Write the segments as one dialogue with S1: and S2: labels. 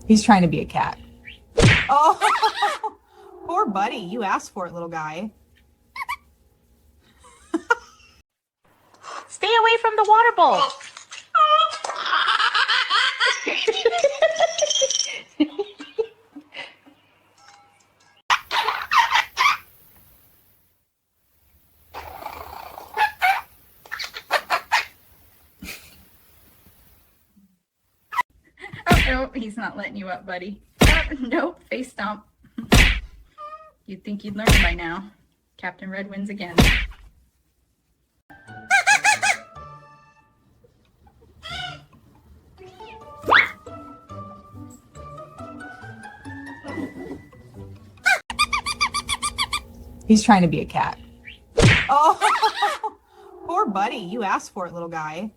S1: He's trying to be a cat. Oh, poor buddy. You asked for it, little guy.
S2: Stay away from the water bowl.
S1: Oh, he's not letting you up, buddy. Oh, nope, face stomp. You'd think you'd learn by now. Captain Red wins again. He's trying to be a cat. Oh, poor buddy. You asked for it, little guy.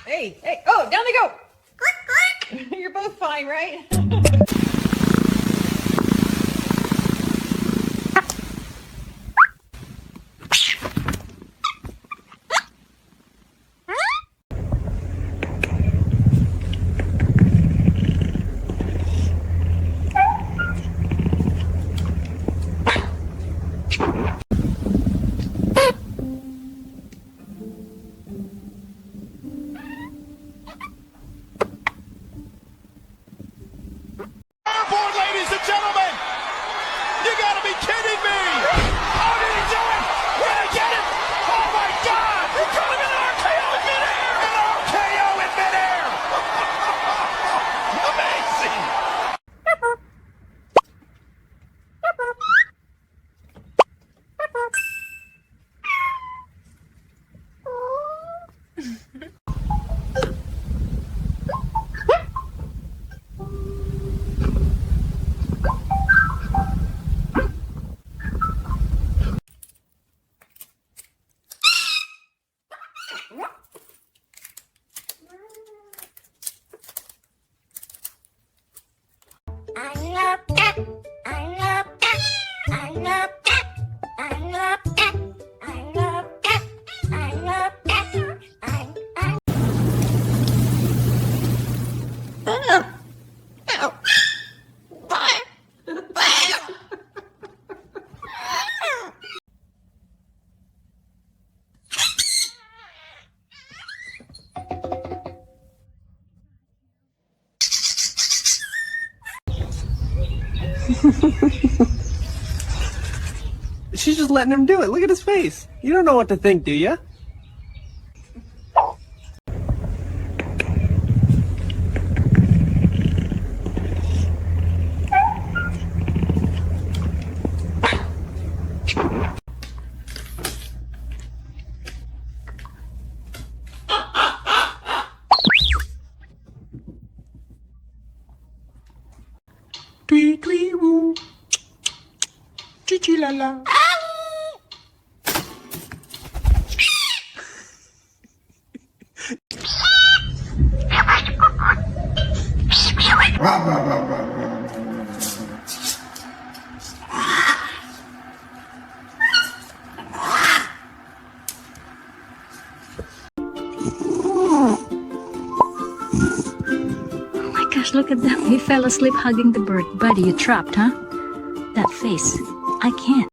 S1: Hey, hey, oh, down they go. You're both fine, right?
S3: She's just letting him do it. Look at his face. You don't know what to think, do you? Twee twee woo. Chichi la la.
S4: Gosh, look at them. He fell asleep hugging the bird. Buddy, you trapped, huh? That face. I can't.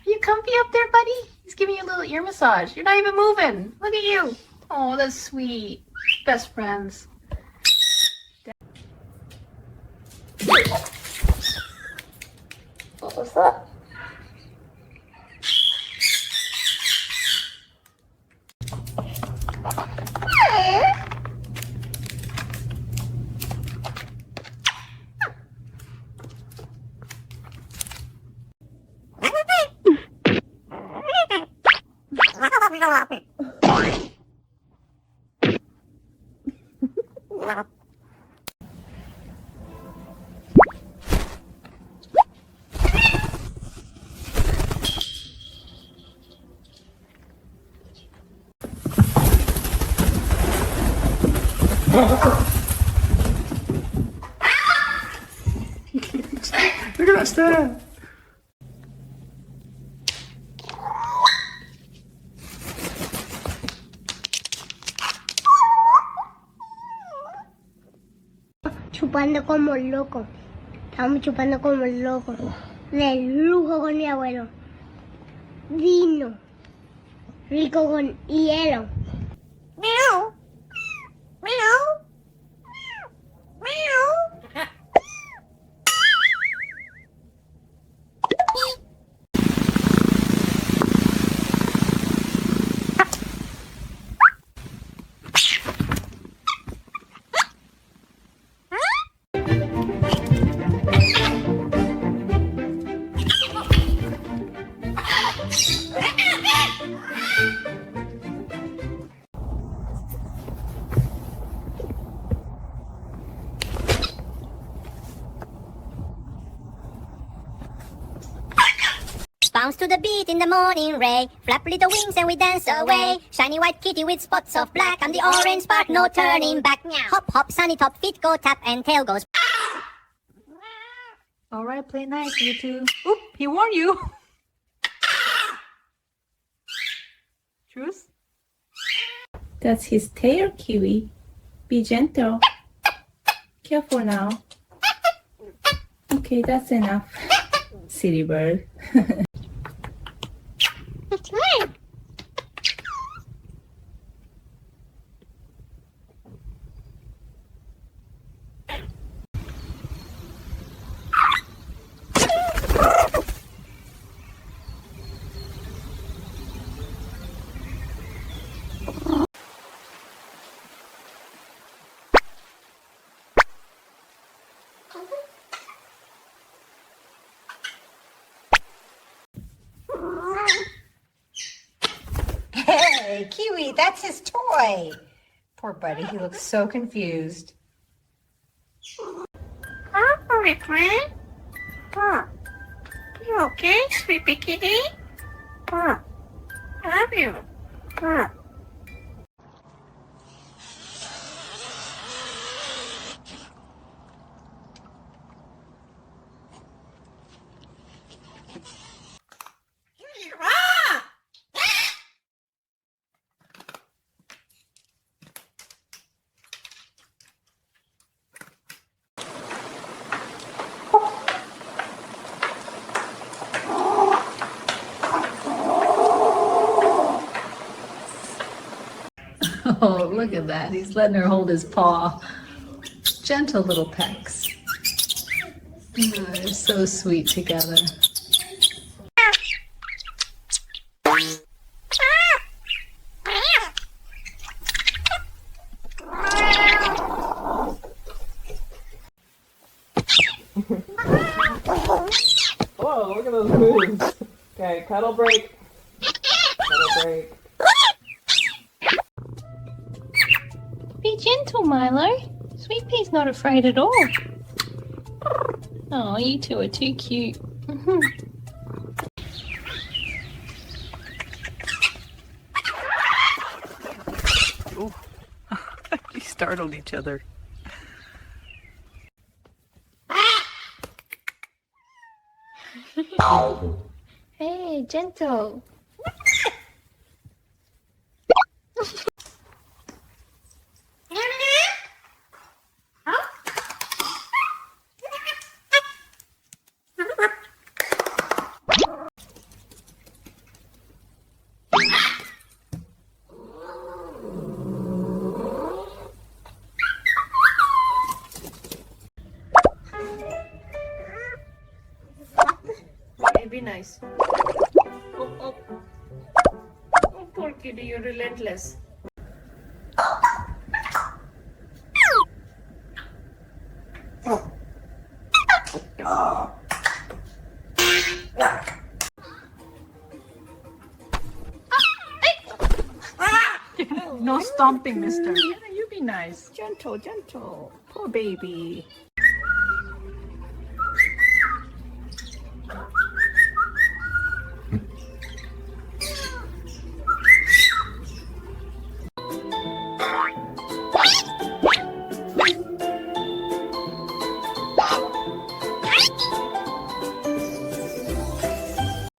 S2: You comfy up there, buddy? He's giving you a little ear massage. You're not even moving. Look at you. Oh, that's sweet. Best friends. What was that?
S3: Look at that stare.
S5: Chupando como loco. Estamos chupando como locos. De lujo con mi abuelo. Vino. Rico con hielo. Miau. Miau. Miau.
S6: Bounce to the beat in the morning ray. Flap little wings and we dance away. Shiny white kitty with spots of black. And the orange spark, no turning back. Hop, hop, sunny top, feet go tap and tail goes.
S1: All right, play nice, you two. Oop, he warned you. Truce? That's his tail, Kiwi. Be gentle. Careful now. Okay, that's enough. Silly bird.
S7: Hey, Kiwi, that's his toy. Poor buddy, he looks so confused.
S5: My friend. You okay, sleepy kitty? Love you.
S1: Oh, look at that. He's letting her hold his paw. Gentle little pecks. Oh, they're so sweet together.
S8: Whoa, look at those moves. Okay, cuddle break. Cuddle break.
S2: Be gentle, Milo. Sweet Pea's not afraid at all. Oh, you two are too cute.
S3: You startled each other.
S2: Hey, gentle.
S8: nice. Oh, oh. Oh, poor kitty, you're relentless.
S1: No stomping, mister.
S8: You be nice. Gentle, gentle. Poor baby.